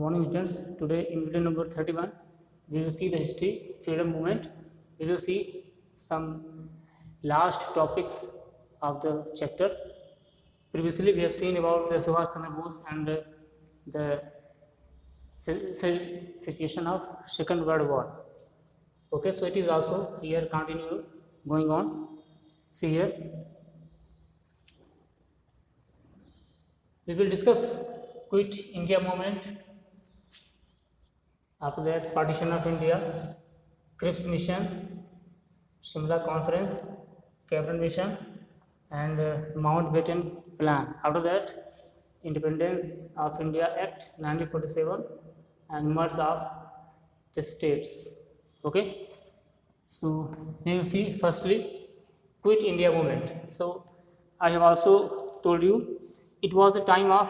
morning students. Today in video number 31 we will see the history freedom movement. We will see some last topics of the chapter. Previously we have seen about the Subhash Chandra Bose and the situation of Second World War. Okay, so it is also here continue going on. See here, we will discuss Quit India movement. After that, partition of India, Cripps mission, Shimla conference, Cabinet mission, and Mountbatten plan. After that, Independence of India Act 1947 and merge of the states. Okay, so we will see firstly Quit India movement. So I have also told you it was a time of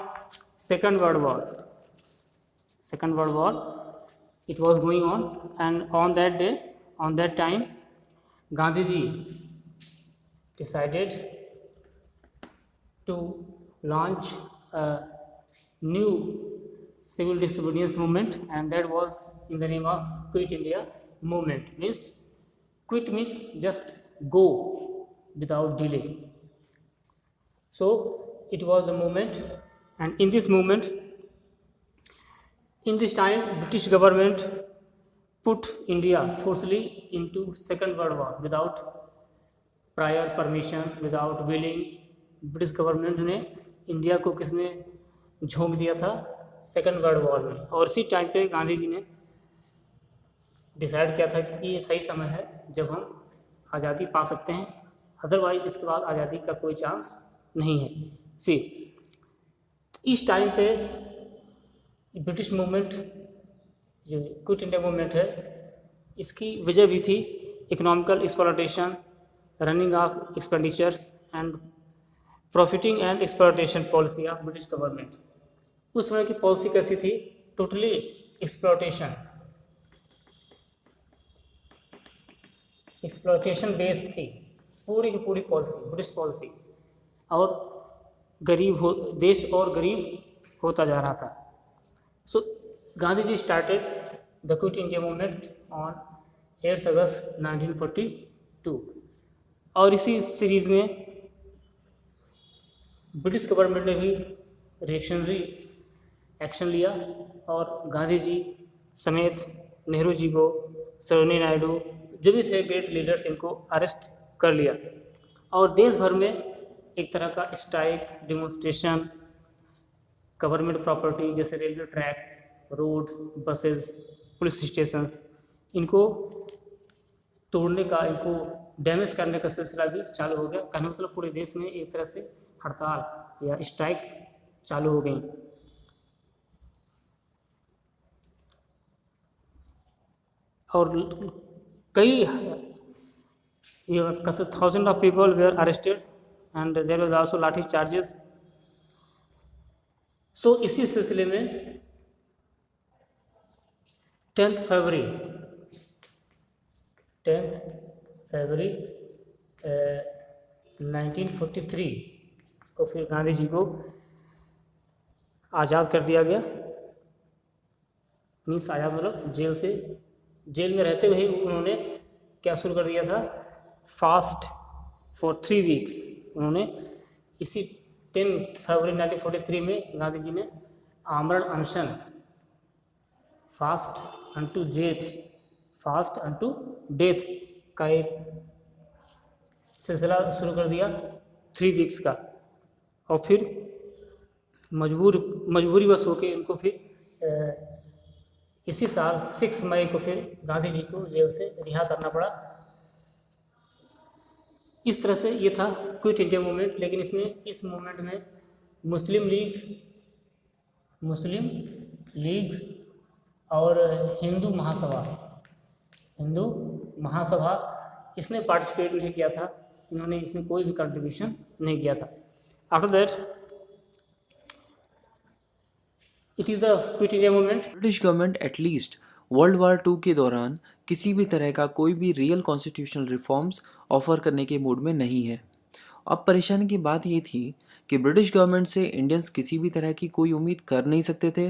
Second World War. Second World War, it was going on, and on that day, on that time, Gandhiji decided to launch a new civil disobedience movement, and that was in the name of Quit India movement. Means quit means just go without delay. So it was the movement, and in this movement, in this time, British government put India forcibly into Second World War without prior permission, without willing. British government ने India को किसने झोंक दिया था? Second world war में। और इसी time पे गांधी जी ने डिसाइड किया था कि ये सही समय है जब हम आज़ादी पा सकते हैं, अदरवाइज इसके बाद आज़ादी का कोई चांस नहीं है। सी इस टाइम पे ब्रिटिश मूवमेंट जो क्विट इंडिया मूवमेंट है, इसकी वजह भी थी economical exploitation, running of expenditures and profiting and exploitation policy of British government. उस समय की पॉलिसी कैसी थी? टोटली एक्सप्लॉयटेशन बेस्ड थी पूरी की पूरी पॉलिसी, ब्रिटिश पॉलिसी, और देश और गरीब होता जा रहा था। So Gandhiji started the Quit India movement on 8th August 1942, और इसी सीरीज़ में ब्रिटिश गवर्नमेंट ने भी रिएक्शनरी एक्शन लिया और गांधी जी समेत नेहरू जी को, सरोजिनी नायडू, जो भी थे ग्रेट लीडर्स, इनको अरेस्ट कर लिया और देश भर में एक तरह का स्ट्राइक, डेमोन्स्ट्रेशन, गवर्नमेंट प्रॉपर्टी जैसे railway tracks, road, buses, police stations, इनको तोड़ने का, इनको डैमेज करने का सिलसिला भी चालू हो गया। कहने मतलब पूरे देश में एक तरह से हड़ताल या स्ट्राइक्स चालू हो गई। और कई thousand of people were arrested and there was also lathi charges. So इसी सिलसिले में 10 फरवरी 1943 को फिर गांधी जी को आज़ाद कर दिया गया। मीन्स आज़ाद मतलब जेल में रहते हुए उन्होंने क्या शुरू कर दिया था? Fast for 3 weeks. उन्होंने इसी 10 फरवरी 1943 में गांधी जी ने आमरण अनशन, फास्ट अनटू डेथ का एक सिलसिला शुरू कर दिया 3 वीक्स का। और फिर मजबूरी बस होके इनको फिर इसी साल 6 मई को फिर गांधी जी को जेल से रिहा करना पड़ा। इस तरह से ये था क्विट इंडिया मूवमेंट। लेकिन इस मूवमेंट में मुस्लिम लीग और हिंदू महासभा इसने पार्टिसिपेट नहीं किया था। इन्होंने इसमें कोई भी कंट्रीब्यूशन नहीं किया था। After that it is the quit India movement. British government at least world war 2 के दौरान किसी भी तरह का कोई भी रियल कॉन्स्टिट्यूशनल रिफॉर्म्स ऑफर करने के मूड में नहीं है। अब परेशानी की बात ये थी कि ब्रिटिश गवर्नमेंट से इंडियंस किसी भी तरह की कोई उम्मीद कर नहीं सकते थे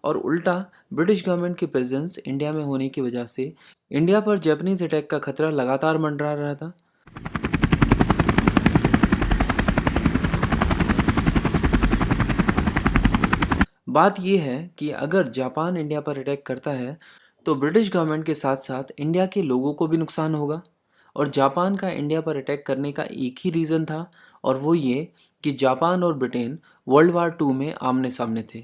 और उल्टा ब्रिटिश गवर्नमेंट की प्रेजेंस इंडिया में होने की वजह से इंडिया पर जापानीज अटैक का खतरा लगातार मंडरा रहा था। बात यह है कि अगर जापान इंडिया पर अटैक करता है तो ब्रिटिश गवर्नमेंट के साथ साथ इंडिया के लोगों को भी नुकसान होगा। और जापान का इंडिया पर अटैक करने का एक ही रीज़न था, और वो ये कि जापान और ब्रिटेन वर्ल्ड वार 2 में आमने सामने थे।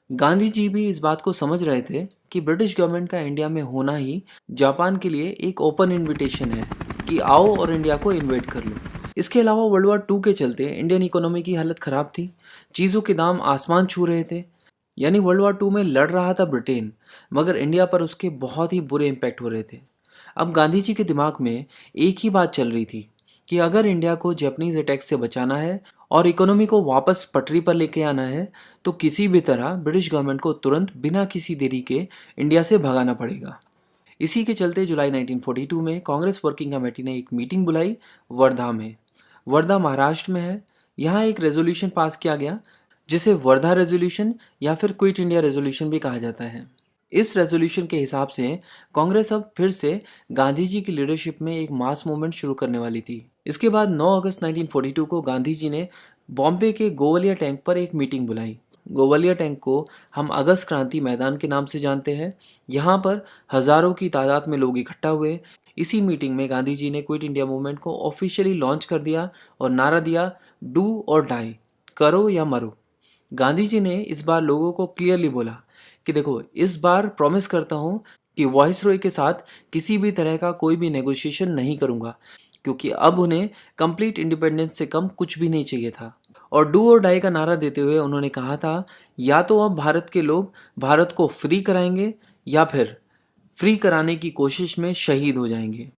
गांधी जी भी इस बात को समझ रहे थे कि ब्रिटिश गवर्नमेंट का इंडिया में होना ही जापान के लिए एक ओपन इनविटेशन है कि आओ और इंडिया को इन्वेट कर लो। इसके अलावा वर्ल्ड वार 2 के चलते इंडियन इकोनॉमी की हालत ख़राब थी, चीज़ों के दाम आसमान छू रहे थे। यानी वर्ल्ड वार 2 में लड़ रहा था ब्रिटेन, मगर इंडिया पर उसके बहुत ही बुरे इम्पैक्ट हो रहे थे। अब गांधी जी के दिमाग में एक ही बात चल रही थी कि अगर इंडिया को जापानीज अटैक से बचाना है और इकोनॉमी को वापस पटरी पर लेके आना है तो किसी भी तरह ब्रिटिश गवर्नमेंट को तुरंत बिना किसी देरी के इंडिया से भगाना पड़ेगा। इसी के चलते जुलाई 1942 में कांग्रेस वर्किंग कमेटी ने एक मीटिंग बुलाई वर्धा में। वर्धा महाराष्ट्र में है। यहाँ एक रेजोल्यूशन पास किया गया जिसे वर्धा रेजोल्यूशन या फिर क्विट इंडिया रेजोल्यूशन भी कहा जाता है। इस रेजोल्यूशन के हिसाब से कांग्रेस अब फिर से गांधी जी की लीडरशिप में एक मास मूवमेंट शुरू करने वाली थी। इसके बाद 9 अगस्त 1942 को गांधी जी ने बॉम्बे के गोवालिया टैंक पर एक मीटिंग बुलाई। गोवालिया टैंक को हम अगस्त क्रांति मैदान के नाम से जानते हैं। यहाँ पर हजारों की तादाद में लोग इकट्ठा हुए। इसी मीटिंग में गांधी जी ने क्विट इंडिया मूवमेंट को ऑफिशियली लॉन्च कर दिया और नारा दिया, डू और डाई, करो या मरो। गांधी जी ने इस बार लोगों को क्लियरली बोला कि देखो, इस बार प्रॉमिस करता हूँ कि वाइसरॉय के साथ किसी भी तरह का कोई भी नेगोशिएशन नहीं करूँगा, क्योंकि अब उन्हें कंप्लीट इंडिपेंडेंस से कम कुछ भी नहीं चाहिए था। और डू और डाई का नारा देते हुए उन्होंने कहा था, या तो अब भारत के लोग भारत को फ्री कराएंगे या फिर फ्री कराने की कोशिश में शहीद हो जाएंगे।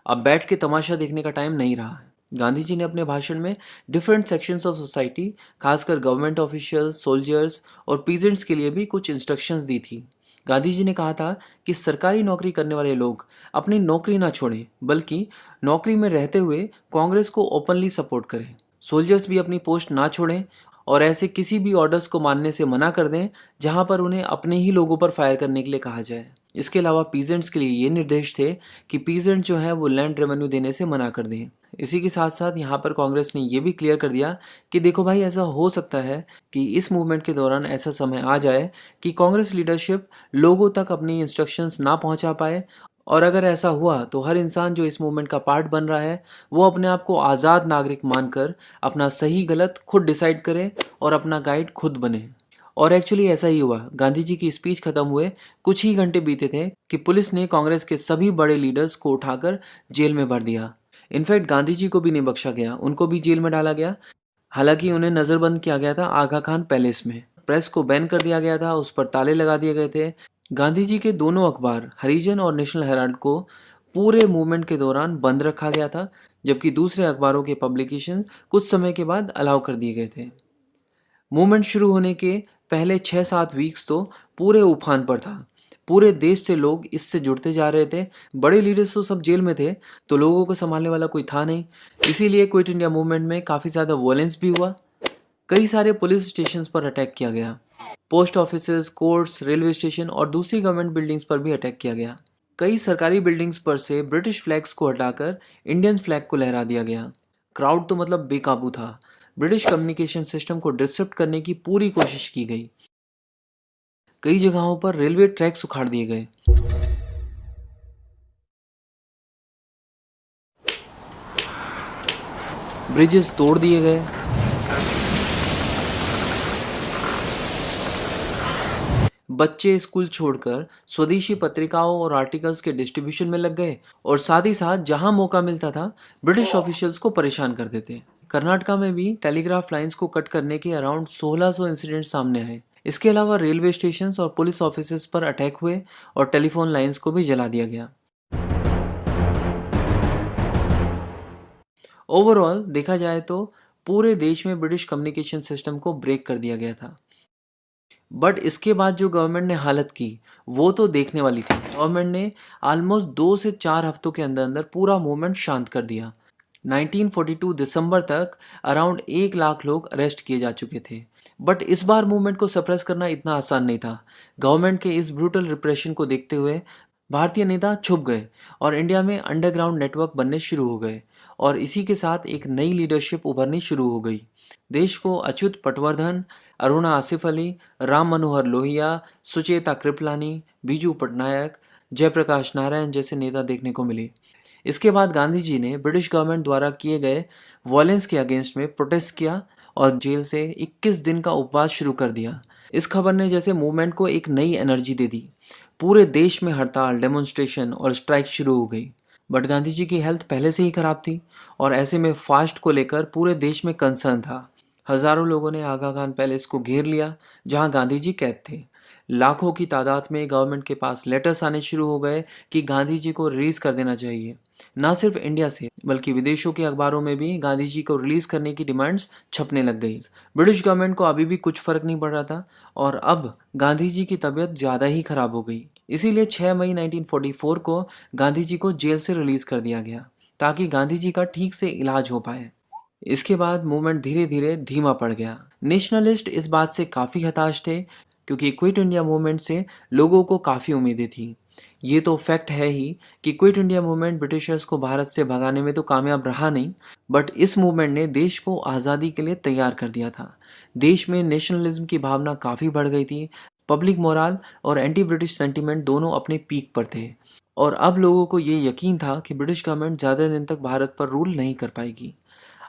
अब बैठ के तमाशा देखने का टाइम नहीं रहा है। गांधी जी ने अपने भाषण में डिफरेंट सेक्शंस ऑफ सोसाइटी, खासकर गवर्नमेंट ऑफिशियल्स, सोल्जर्स और पीजेंट्स के लिए भी कुछ इंस्ट्रक्शंस दी थी। गांधी जी ने कहा था कि सरकारी नौकरी करने वाले लोग अपनी नौकरी ना छोड़ें, बल्कि नौकरी में रहते हुए कांग्रेस को ओपनली सपोर्ट करें। सोल्जर्स भी अपनी पोस्ट ना छोड़ें और ऐसे किसी भी ऑर्डर्स को मानने से मना कर दें जहां पर उन्हें अपने ही लोगों पर फायर करने के लिए कहा जाए। इसके अलावा पीजेंट्स के लिए ये निर्देश थे कि पीजेंट जो है वो लैंड रेवेन्यू देने से मना कर दें। इसी के साथ साथ यहाँ पर कांग्रेस ने ये भी क्लियर कर दिया कि देखो भाई, ऐसा हो सकता है कि इस मूवमेंट के दौरान ऐसा समय आ जाए कि कांग्रेस लीडरशिप लोगों तक अपनी इंस्ट्रक्शंस ना पहुँचा पाए, और अगर ऐसा हुआ तो हर इंसान जो इस मूवमेंट का पार्ट बन रहा है वो अपने आप को आज़ाद नागरिक मानकर अपना सही गलत खुद डिसाइड करे और अपना गाइड खुद बने। और एक्चुअली ऐसा ही हुआ। गांधी जी की स्पीच खत्म हुए कुछ ही घंटे बीते थे कि पुलिस ने कांग्रेस के सभी बड़े लीडर्स को उठाकर जेल में भर दिया। इनफैक्ट गांधी जी को भी नहीं बख्शा गया, उनको भी जेल में डाला गया। हालांकि उन्हें नज़रबंद किया गया था आगा खान पैलेस में। प्रेस को बैन कर दिया गया था, उस पर ताले लगा दिए गए थे। गांधी जी के दोनों अखबार हरिजन और नेशनल हेराल्ड को पूरे मूवमेंट के दौरान बंद रखा गया था, जबकि दूसरे अखबारों के पब्लिकेशन कुछ समय के बाद अलाउ कर दिए गए थे। मूवमेंट शुरू होने के पहले 6-7 वीक्स तो पूरे उफान पर था। पूरे देश से लोग इससे जुड़ते जा रहे थे। बड़े लीडर्स तो सब जेल में थे, तो लोगों को संभालने वाला कोई था नहीं। इसीलिए क्विट इंडिया मूवमेंट में काफ़ी ज़्यादा वॉयलेंस भी हुआ। कई सारे पुलिस स्टेशंस पर अटैक किया गया। Post offices, courts, railway station और दूसरी गवर्नमेंट बिल्डिंग्स पर भी अटैक किया गया। कई सरकारी बिल्डिंग्स पर से ब्रिटिश फ्लैग्स को हटाकर इंडियन फ्लैग को लहरा दिया गया। क्राउड तो मतलब बेकाबू था। ब्रिटिश कम्युनिकेशन सिस्टम को डिसरप्ट करने की पूरी कोशिश की गई। कई जगहों पर रेलवे ट्रैक्स उखाड़ दिए गए। ब्रिजेस तोड़ दिए गए। बच्चे स्कूल छोड़कर स्वदेशी पत्रिकाओं और आर्टिकल्स के डिस्ट्रीब्यूशन में लग गए और साथ ही साथ जहां मौका मिलता था ब्रिटिश ऑफिशियल्स को परेशान कर देते। कर्नाटका में भी टेलीग्राफ लाइंस को कट करने के अराउंड 1600 इंसिडेंट सामने आए। इसके अलावा रेलवे स्टेशंस और पुलिस ऑफिसेज पर अटैक हुए और टेलीफोन लाइंस को भी जला दिया गया। ओवरऑल देखा जाए तो पूरे देश में ब्रिटिश कम्युनिकेशन सिस्टम को ब्रेक कर दिया गया था। बट इसके बाद जो गवर्नमेंट ने हालत की वो तो देखने वाली थी। गवर्नमेंट ने ऑलमोस्ट 2 से 4 हफ्तों के अंदर अंदर पूरा मूवमेंट शांत कर दिया। 1942 दिसंबर तक अराउंड 1 लाख लोग अरेस्ट किए जा चुके थे। बट इस बार मूवमेंट को सप्रेस करना इतना आसान नहीं था। गवर्नमेंट के इस ब्रूटल रिप्रेशन को देखते हुए भारतीय नेता छुप गए और इंडिया में अंडरग्राउंड नेटवर्क बनने शुरू हो गए और इसी के साथ एक नई लीडरशिप उभरनी शुरू हो गई। देश को अच्युत पटवर्धन, अरुणा आसिफ अली, राम मनोहर लोहिया, सुचेता कृपलानी, बीजू पटनायक, जयप्रकाश नारायण जैसे नेता देखने को मिले। इसके बाद गांधी जी ने ब्रिटिश गवर्नमेंट द्वारा किए गए वॉयलेंस के अगेंस्ट में प्रोटेस्ट किया और जेल से 21 दिन का उपवास शुरू कर दिया। इस खबर ने जैसे मूवमेंट को एक नई एनर्जी दे दी। पूरे देश में हड़ताल, डेमोन्स्ट्रेशन और स्ट्राइक शुरू हो गई। बट गांधी जी की हेल्थ पहले से ही खराब थी और ऐसे में फास्ट को लेकर पूरे देश में कंसर्न था। हजारों लोगों ने आगा खान पैलेस को घेर लिया जहां गांधी जी कैद थे। लाखों की तादाद में गवर्नमेंट के पास लेटर्स आने शुरू हो गए कि गांधी जी को रिलीज कर देना चाहिए। ना सिर्फ इंडिया से बल्कि विदेशों के अखबारों में भी गांधी जी को रिलीज करने की डिमांड्स छपने लग गई। ब्रिटिश गवर्नमेंट को अभी भी कुछ फर्क नहीं पड़ रहा था और अब गांधी जी की तबीयत ज़्यादा ही खराब हो गई। इसीलिए 6 मई 1944 को गांधी जी को जेल से रिलीज कर दिया गया ताकि गांधी जी का ठीक से इलाज हो पाए। इसके बाद मूवमेंट धीरे धीरे धीमा पड़ गया। नेशनलिस्ट इस बात से काफ़ी हताश थे क्योंकि क्विट इंडिया मूवमेंट से लोगों को काफ़ी उम्मीदें थी। ये तो फैक्ट है ही कि क्विट इंडिया मूवमेंट ब्रिटिशर्स को भारत से भगाने में तो कामयाब रहा नहीं, बट इस मूवमेंट ने देश को आज़ादी के लिए तैयार कर दिया था। देश में नेशनलिज्म की भावना काफ़ी बढ़ गई थी। पब्लिक मोराल और एंटी ब्रिटिश सेंटिमेंट दोनों अपने पीक पर थे और अब लोगों को ये यकीन था कि ब्रिटिश गवर्नमेंट ज़्यादा दिन तक भारत पर रूल नहीं कर पाएगी।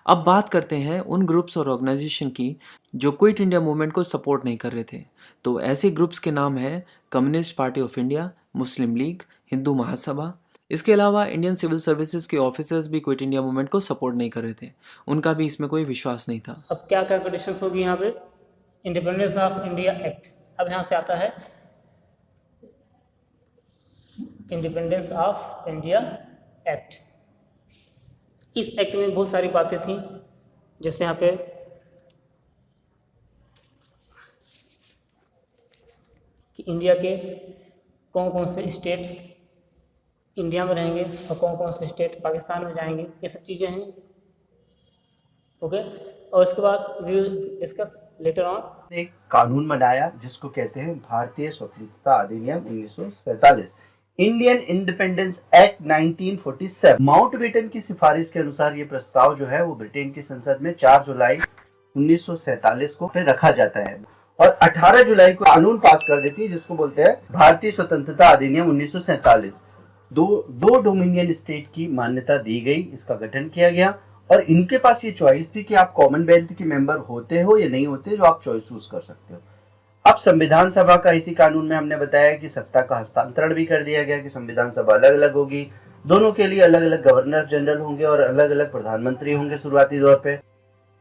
अब बात करते हैं उन ग्रुप्स और ऑर्गेनाइजेशन की जो क्विट इंडिया मूवमेंट को सपोर्ट नहीं कर रहे थे। तो ऐसे ग्रुप्स के नाम हैं कम्युनिस्ट पार्टी ऑफ इंडिया, मुस्लिम लीग, हिंदू महासभा। इसके अलावा इंडियन सिविल सर्विसेज के ऑफिसर्स भी क्विट इंडिया मूवमेंट को सपोर्ट नहीं कर रहे थे। उनका भी इसमें कोई विश्वास नहीं था। अब क्या क्या कंडीशंस होगी यहाँ पे? Independence of India act. अब यहाँ से आता है इंडिपेंडेंस ऑफ इंडिया एक्ट। इस एक्ट में बहुत सारी बातें थी, जैसे यहाँ पे कि इंडिया के कौन कौन से स्टेट्स इंडिया में रहेंगे और कौन कौन से स्टेट पाकिस्तान में जाएंगे, ये सब चीज़ें हैं। ओके, और इसके बाद we will discuss later on. एक कानून बनाया जिसको कहते हैं भारतीय स्वतंत्रता अधिनियम 1947, इंडियन इंडिपेंडेंस एक्ट 1947। माउंटबेटन की सिफारिश के अनुसार ये प्रस्ताव जो है वो ब्रिटेन की संसद में 4 जुलाई 1947 को पे रखा जाता है और 18 जुलाई को कानून पास कर देती है जिसको बोलते हैं भारतीय स्वतंत्रता अधिनियम 1947। दो डोमिनियन स्टेट की मान्यता दी गई, इसका गठन किया गया और इनके पास ये चॉइस थी कि आप कॉमनवेल्थ के मेंबर होते हो या नहीं होते, जो आप चॉइस चूज कर सकते हो। अब संविधान सभा का इसी कानून में हमने बताया कि सत्ता का हस्तांतरण भी कर दिया गया कि संविधान सभा अलग अलग होगी, दोनों के लिए अलग अलग गवर्नर जनरल होंगे और अलग अलग प्रधानमंत्री होंगे शुरुआती तौर पे।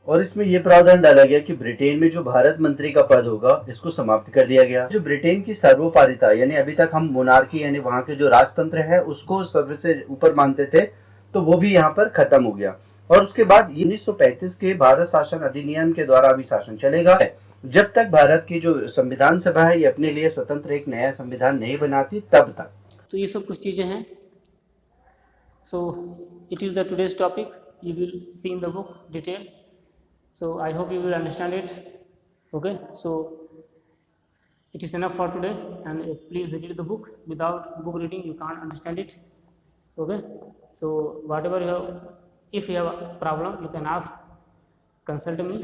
और इसमें यह प्रावधान डाला गया कि ब्रिटेन में जो भारत मंत्री का पद होगा इसको समाप्त कर दिया गया। जो ब्रिटेन की सर्वोपारिता यानी अभी तक हम मोनार्की यानी वहां के जो राजतंत्र है उसको सबसे ऊपर मानते थे, तो वो भी यहाँ पर खत्म हो गया। और उसके बाद 1935 के भारत शासन अधिनियम के द्वारा भी शासन चलेगा जब तक भारत की जो संविधान सभा है ये अपने लिए स्वतंत्र एक नया संविधान नहीं बनाती तब तक। तो ये सब कुछ चीज़ें हैं। So it is the today's topic, you will see in the book detail. So I hope you will understand it. Okay, so it is enough for today, and please read the book. Without book reading you can't understand it. Okay, so whatever you have, if you have a problem you can ask, consult me.